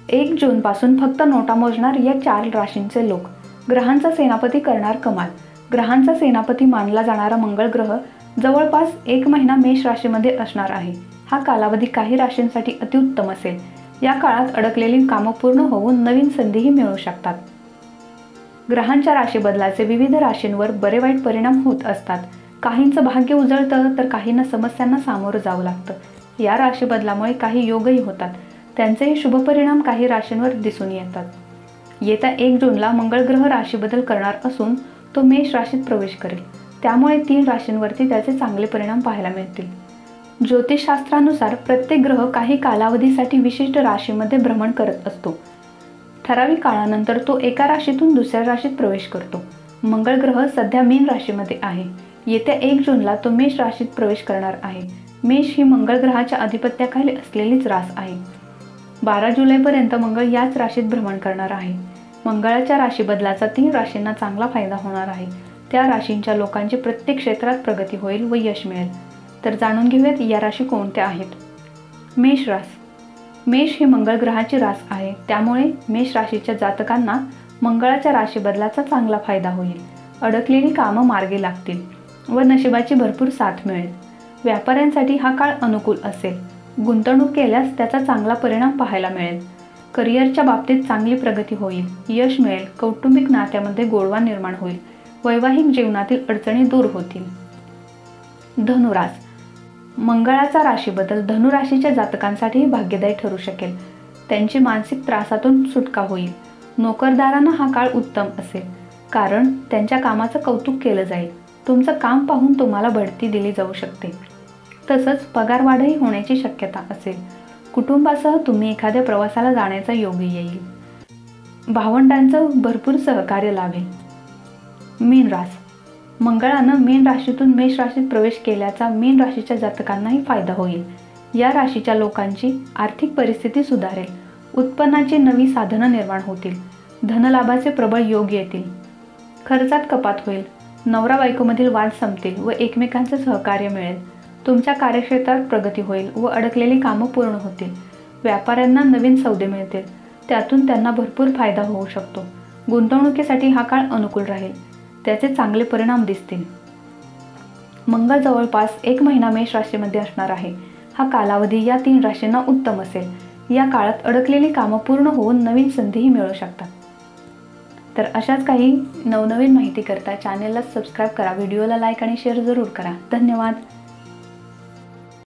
1 जून पासून फक्त नोटा मोजणार या 4 राशींचे लोक. ग्रहांचा सेनापती करणार कमाल. ग्रहांचा सेनापती मानला जाणारा मंगळ ग्रह जवळपास 1 महिना मेष राशीमध्ये असणार आहे. हा कालावधी काही राशींसाठी अतिउत्तम असेल. या काळात अडकलेली कामं पूर्ण होऊन नवीन संधीही मिळू शकतात. ग्रहांच्या राशी बदलाचे विविध राशींवर बरे वाईट परिणाम होत असतात. काहींचं भाग्य उजळतं तर काहींना समस्यांना सामोरं जावं लागतं. या राशी बदलामुळे काही योगही होतात. त्यांचेही शुभ परिणाम काही राशींवर दिसून येतात. येत्या 1 जूनला मंगळ ग्रह राशी बदल करणार असून तो मेष राशीत प्रवेश करेल. त्यामुळे 3 राशींवरती त्याचे चांगले परिणाम पाहायला मिळतील. ज्योतिषशास्त्रानुसार प्रत्येक ग्रह काही कालावधीसाठी विशिष्ट राशीमध्ये भ्रमण करत असतो. ठराविक काळानंतर तो एका राशीतून दुसऱ्या राशीत प्रवेश करतो. मंगळ ग्रह सध्या मीन राशीमध्ये आहे. येत्या 1 जूनला तो मेष राशीत प्रवेश करणार आहे. मेष ही मंगळ ग्रहाच्या अधिपत्याखाली असलेलीच रास आहे. 12 जुलैपर्यंत मंगळ याच राशीत भ्रमण करणार आहे. मंगळाच्या राशी बदलाचा 3 राशींना चांगला फायदा होणार आहे. त्या राशींच्या लोकांची प्रत्येक क्षेत्रात प्रगती होईल व यश मिळेल. तर जाणून घेऊयात या राशी कोणत्या आहेत. मेष रास. मेष ही मंगळ ग्रहाची रास आहे. त्यामुळे मेष राशीच्या जातकांना मंगळाच्या राशी बदलाचा चांगला फायदा होईल. अडकलेली कामं मार्गी लागतील व नशिबाची भरपूर साथ मिळेल. व्यापाऱ्यांसाठी हा काळ अनुकूल असेल. गुंतवणूक केल्यास त्याचा चांगला परिणाम पाहायला मिळेल. करिअरच्या बाबतीत चांगली प्रगती होईल. यश मिळेल. कौटुंबिक नात्यामध्ये गोडवा निर्माण होईल. वैवाहिक जीवनातील अडचणी दूर होतील. धनुरास. मंगळाचा राशी बदल धनुराशीच्या जातकांसाठीही भाग्यदायी ठरू शकेल. त्यांची मानसिक त्रासातून सुटका होईल. नोकरदारांना हा काळ उत्तम असेल, कारण त्यांच्या कामाचं कौतुक केलं जाईल. तुमचं काम पाहून तुम्हाला बढती दिली जाऊ शकते. तसंच पगारवाढही होण्याची शक्यता असेल. कुटुंबासह तुम्ही एखाद्या प्रवासाला जाण्याचा योग येईल. भावंडांचं भरपूर सहकार्य लाभेल. मीन रास. मंगळानं मीन राशीतून मेष राशीत प्रवेश केल्याचा मीन राशीच्या जातकांनाही फायदा होईल. या राशीच्या लोकांची आर्थिक परिस्थिती सुधारेल. उत्पन्नाची नवी साधनं निर्माण होतील. धनलाभाचे प्रबळ योग येतील. खर्चात कपात होईल. नवरा बायकोमधील वाद संपतील व एकमेकांचे सहकार्य मिळेल. तुमच्या कार्यक्षेत्रात प्रगती होईल व अडकलेली कामं पूर्ण होतील. व्यापाऱ्यांना नवीन सौदे मिळतील. त्यातून त्यांना भरपूर फायदा होऊ शकतो. गुंतवणुकीसाठी हा काळ अनुकूल राहील. त्याचे चांगले परिणाम दिसतील. मंगळ जवळपास 1 महिना मेष राशीमध्ये असणार आहे. हा कालावधी या 3 राशींना उत्तम असेल. या काळात अडकलेली कामं पूर्ण होऊन नवीन संधीही मिळू शकतात. तर अशाच काही नवनवीन माहिती करता चॅनेलला सबस्क्राईब करा. व्हिडिओला लाईक आणि शेअर जरूर करा. धन्यवाद.